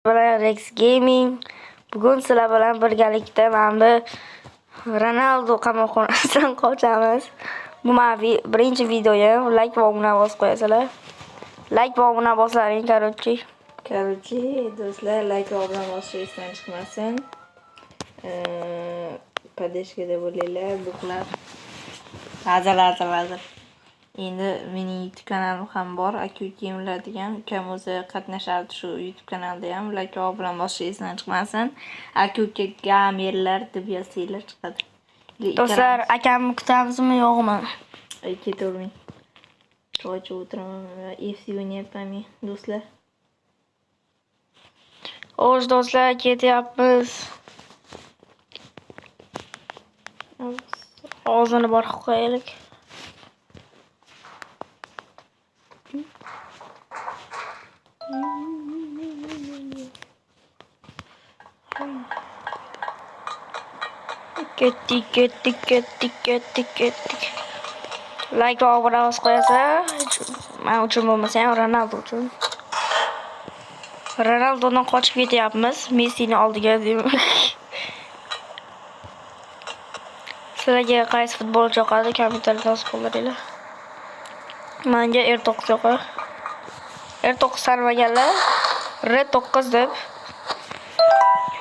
Rex Gaming. Bugun sizlar bilan birgalikda mana bu Ronaldo qamoqxonasidan qochamiz. Bu mening birinchi videoyim. Like va obuna bosib qo'yasizlar. Like va obuna boslaring, Короче, do'stlar, like va obuna bosishni esdan chiqmasin. Podeshkada bo'linglar, buqlar. Hazır. Endi mening YouTube kanalim ham bor, Acute Game'lar degan. Ukam o'zi qatnashardi shu YouTube kanalda ham. Like va obuna bosishni esdan chiqmasin. Acute Game'lar deb yozsanglar chiqadi. Do'stlar, akamni kutamizmi yo'qmi? Ketavermang. Choycha o'tiraman. FC o'ynayapman men, do'stlar. Xo'sh do'stlar, ketyapmiz. Og'zini bor qo'yaylik. Ketdik. Like va obuna bosib qo'yasizlar. Men uchun bo'lmasa ham Ronaldo uchun. Ronaldodan qochib ketyapmiz. Messini oldiga deyman. Sizlarga qaysi futbolchi yoqadi? Kommentarda yozib qoldiringlar. Menga R9 yoqadi. R9 tanmaganlar R9 deb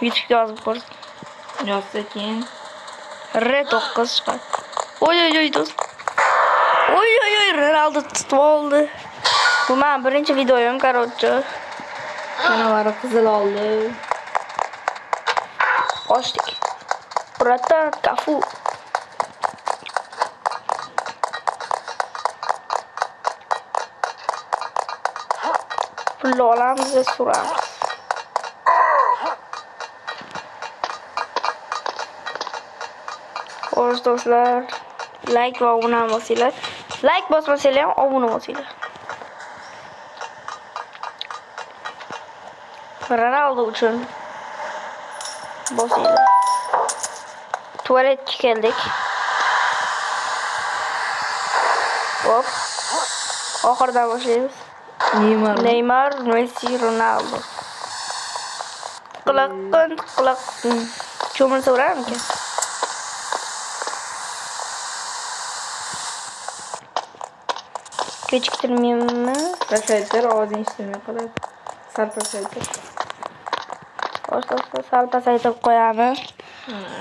YouTube'ga yozib qo'ying. Yozsa keyin R9 chiqadi. Oy do'st. Oy Ronaldo tutib oldi. Bu mening birinchi videoyim, короче. kanavari qizil oldi. Qochdik. Bratan Cafu. Pul olamiz va suramiz. Xo'sh do'stlar, like va obuna bosinglar. Like bosmasanglar ham obuna bosinglar. Ronaldo uchun bosinglar. Tualetga keldik. Hop. Oxirdan boshlaymiz. Neymar, Messi, Ronaldo. Qiliq. Cho'milsa urarmikan? Kechiktirmaymi? Pasaytir, ovozing eshitilmay qoladi. Sal pasaytir. Sal pasaytirib qo'yamiz.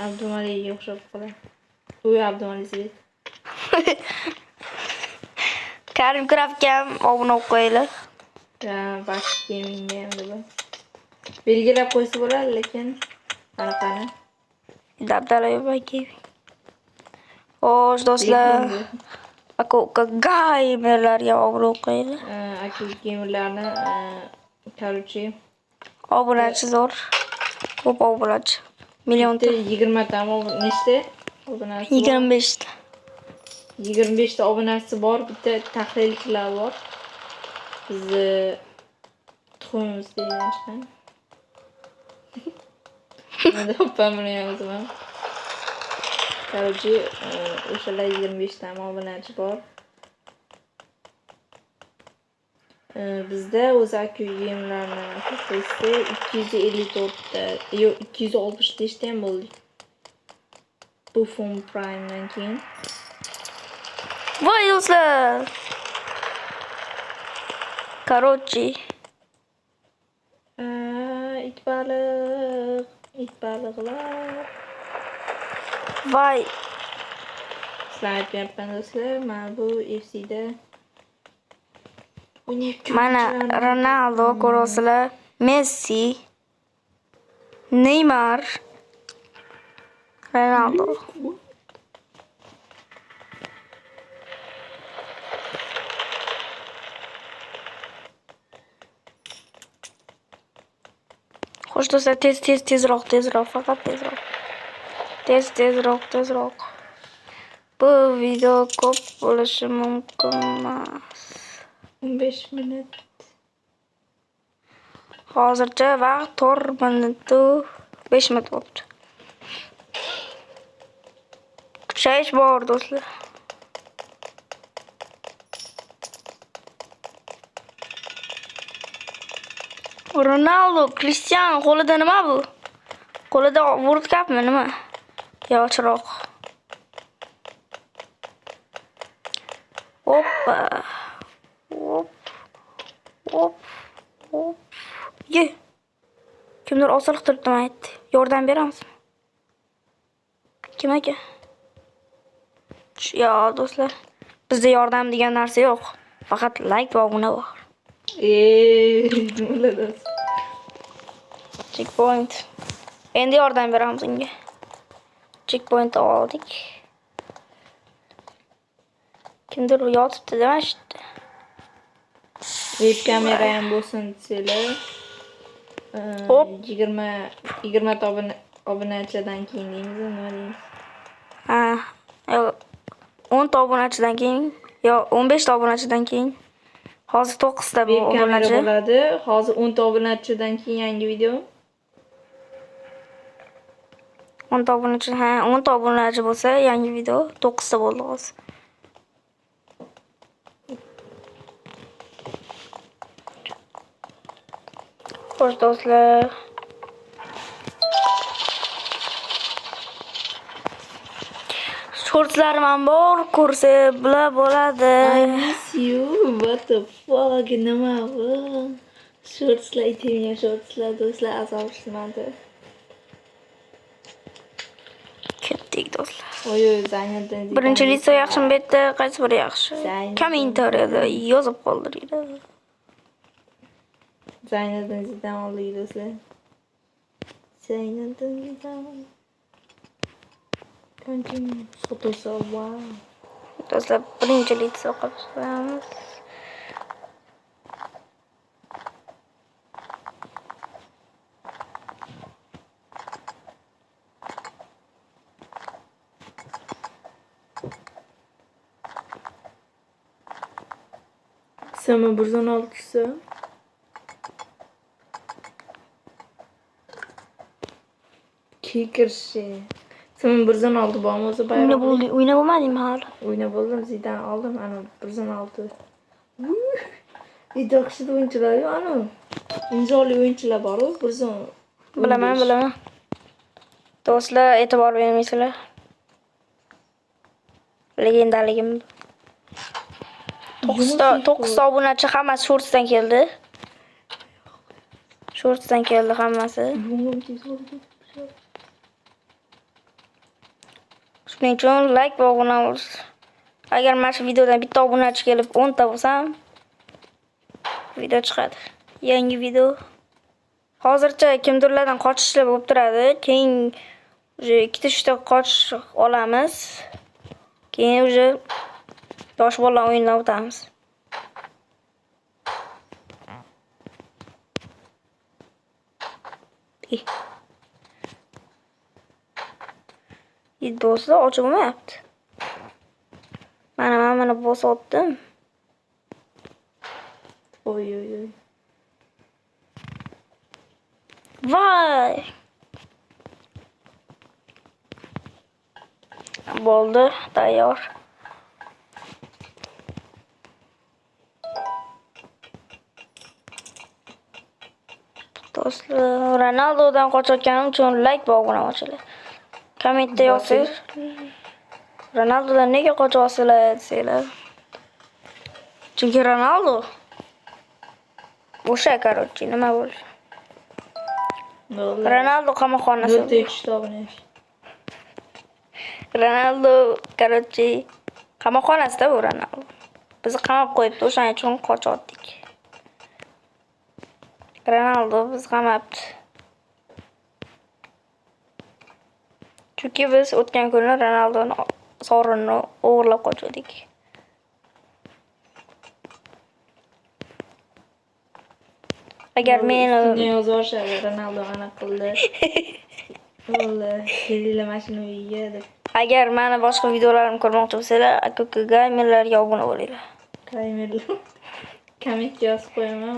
Abdumaliga o'xshab qoladi. U Abdumalizbek. Karim Krafga ham obuna qo'yinglar. Baxt gamingga ham deb. Belgilab qo'ysa bo'ladi, lekin qanaqani? Dabdala yo'qki. Xo'sh do'stlar, aka gamerlarga obuna qo'yinglar. Acute Game'larni короче Obunachi zo'r. Ko'p obunachi. Millionta 20 ta nechta obunasi bor? 25 ta. 25 ta obunasi bor, bitta tahlilchilar bor. Bizni tuxumimiz degan chiqqan. Mana opam bilan yozaman. Короче, o'shalar 25 ta obunachi bor. Bizda o'zi Acute Game'larni to'plasa 254 ta, yo'q 260 ta ham bo'ldi. Bu Fon Prime'dan keyin. Voy do'stlar. Короче. It baliqlar. Voy. Sizlarga aytayapman do'stlar, mana bu FC'da Mana Ronaldo ko'rasizlar, Messi, Neymar, Ronaldo. Xo'sh do'stlar, tezroq, faqat tezroq. Bu video ko'p bo'lishi mumkin emas. 15 minut. Hozircha vaqt 4 minut 5 minut bo'ldi. Kuchayish bor do'stlar. Ronaldo, Cristiano qo'lida nima bu? Qo'lida World Cupmi nima? Yo, chiroq. Hoppa. Hop. Hop. Hop. Ye. Kimdir osaliq turibdi aytdi. Yordam beramiz. Kim aka? Yo, do'stlar. Bizda yordam degan narsa yo'q. Faqat like va obuna bor. Nima do'st? Checkpoint. Endi yordam beramiz unga. Checkpoint oldik. Kimdir yotibdi demashdi. Web kamera ham bo'lsin desanglar. Hop. 20 ta obunachidan keyin deymizmi, nima deymiz? Ha. Yo, 10 ta obunachidan keyin, yo 15 ta obunachidan keyin. Hozir 9 ta Web kamera obunachi. bo'ladi. Hozir 10 ta obunachidan keyin yangi video. 10 ta obunachi, ha, 10 ta obunachi bo'lsa yangi video. 9 ta bo'ldi hozir. Xo'sh do'stlar. Shortlarim ham bor, ko'rsa bo'ladi. I miss you. What the fuck? Nima bu? Shortslar aytaymi, shortslar do'stlar azoblanmadi. Ketdik do'stlar. Oy, Zaynatdan. Birinchi litso yaxshimi bu yerda? Qaysi biri yaxshi? Kommentariyada yozib qoldiringlar. Zaynatdan zidan oldik do'stlar. Zaynatdan zidan. Continue. Fotosi wow. Do'stlar, birinchi litso qilamiz. Sama 116'sı. Kikirşi. Sama 116 bağımızı bayağı. O'ynab bo'lmadingmi hali? O'ynab oldim, Zidane aldım. Ana 116. Yetakchi o'yinchilar yo ana. Imzoli o'yinchilar bor, 110. Bilaman. Do'stlar, e'tibor bermaysizlar. Legendaligim. 9 ta obunachi hammasi shortsdan keldi. Shortsdan keldi hammasi. Shuning uchun like va obuna bo'lish. Agar mana shu videodan bitta obunachi kelib 10 ta bo'lsam, video chiqadi. Yangi video. Hozircha kimdirlardan qochishlar bo'lib turadi. Keyin ikkita 3 ta qochish olamiz. Keyin yosh bolalar o'yindan o'tamiz. Do'stlar, ochib bo'lmayapti. Mana bosotdim. Oy. Voy! Bo'ldi, tayyor. Do'stlar, Ronaldodan qochayotganim uchun like va obuna bo'linglar. Kommentda yozing. Ronaldodan nega qochyapsizlar desanglar. Chunki Ronaldo o'sha короче, nima bo'ldi? Ronaldo qamoqxonasida. Ronaldo короче qamoqxonasida bu Ronaldo. Bizni qamab qo'yibdi, o'shaning uchun qochyaptik. Ronaldo biz qamabdi. Chunki biz o'tgan kuni Ronaldoni sovrinni o'g'irlab qochdik. Agar meni yozishadi, Ronaldo ana qildi. O'g'li, kelinglar mashina uyiga deb. Agar meni boshqa videolarimni ko'rmoqchi bo'lsanglar, aka gamerlarga obuna bo'linglar. Gamerlar. Komment yozib qo'yaman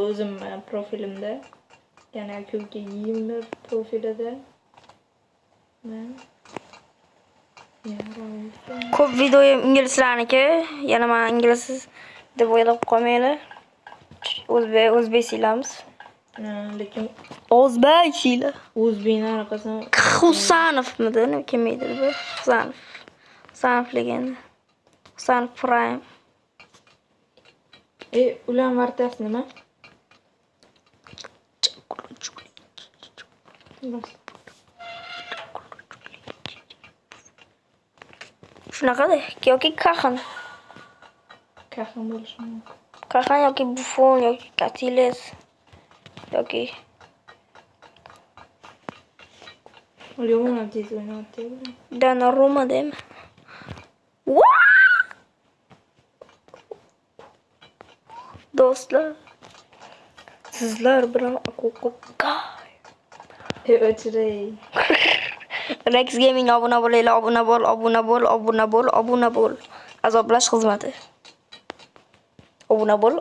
o'zim profilimda. Yana aka gamer profilida. Ko'p videoyim inglizlarniki, yana men ingliz deb o'ylab qolmanglar. o'zbek siylamiz. Lekin O'zbek siyla. o'zbekni anaqasini Husanovmidi? Kim edi bu? Husanov. Husanov legenda. Husanov Prime. ular vartasi nima? Shunaqada yoki Kahan. Qahram bo'lishi mumkin. Kahan yoki Buffon yoki Casillas yoki Yomon ham tez o'ynayapti. Donnarumma deymi? Do'stlar, sizlar bilan O'chiray. Rex Gaming obuna bo'linglar, obuna bo'l. Azoblash xizmati. Obuna bo'l.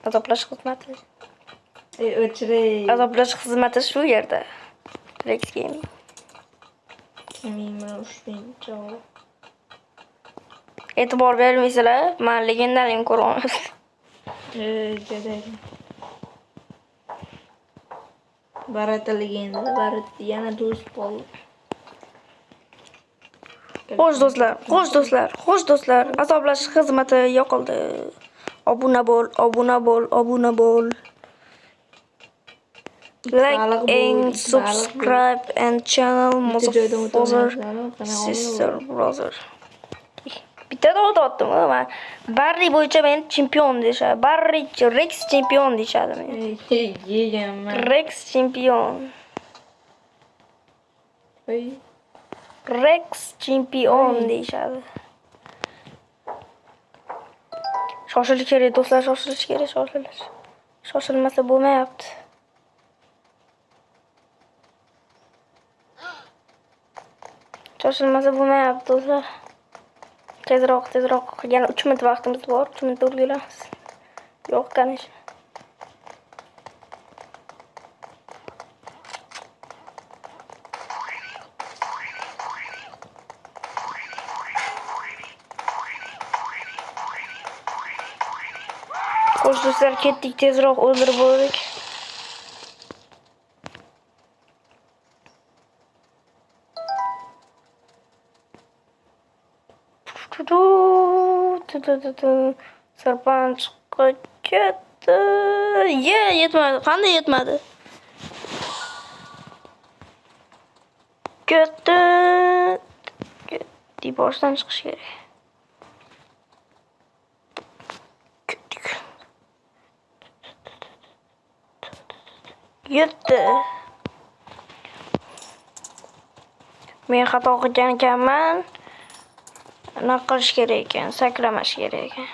Azoblash xizmati. O'chiray. Azoblash xizmati shu yerda. Rex Gaming. Kimingni ushlaycha. E'tibor bermaysizlar, men legendaligimni ko'ryapsiz. Jadal. Barata legenda, Barat yana do'st bo'ldi. Xo'sh do'stlar, azoblash xizmati yoqildi. Obuna bo'l. Like and subscribe and channel mother sister brother. Bitta o'tdim men. Barri bo'yicha men chempion deyshadi. Barri Rex chempion deyshadi men. Yeganman. Rex chempion. Rex chempion deyshadi. Shoshilish kerak do'stlar, shoshilish. Shoshilmasa bo'lmayapti. Do'stlar. Tezroq. Yana 3 minut vaqtimiz bor. 3 minut o'rganamiz. Yo'q, qanish. Xo'sh do'stlar, ketdik, tezroq o'ldirib bo'ldik. Sarpanchqa ketdi. Yetmadi. Qanday yetmadi? Ketdi. Boshdan chiqish kerak. Yetdi. Men xato qilgan ekanman. Nima qilish kerak ekan? Sakramash kerak ekan.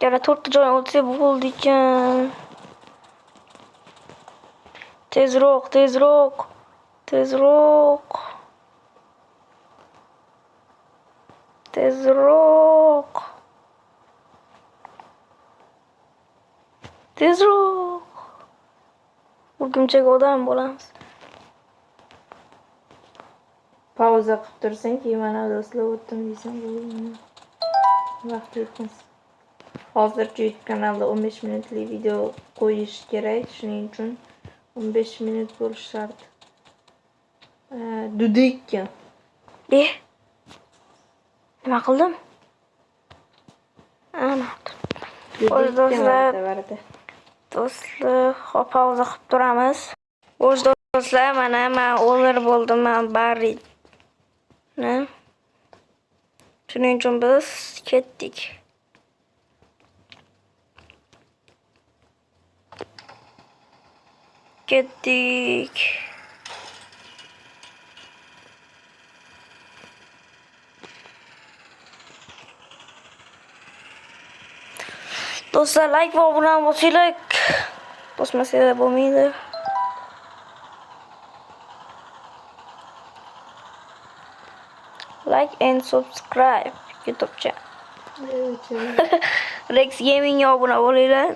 Yana 4 joy o'tsa bo'ldi ekan. Tezroq. O'rgimchak odam bo'lamiz. Pauza qilib tursang, mana do'stlar o'tdim desam bo'ladi. Vaqt yetmas. Hozircha YouTube kanalda 15 minutlik video qo'yish kerak, shuning uchun 15 minut bo'lish shart. Dudikka. Nima qildim? Ana. Do'stlar, hop pauza qilib turamiz. Xo'sh do'stlar, mana men o'lir bo'ldim, men Barri. Shuning uchun biz ketdik. Do'stlar, like va obuna bo'lsanglar, bosmasanglar bo'lmaydi. Like and subscribe YouTube channel. Rex Gaming obuna bo'linglar.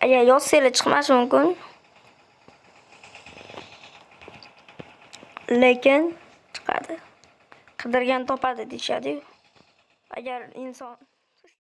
Agar yozsanglar chiqmashi mumkin. Lekin chiqadi. Qidirgan topadi deyshadi-ku. Agar inson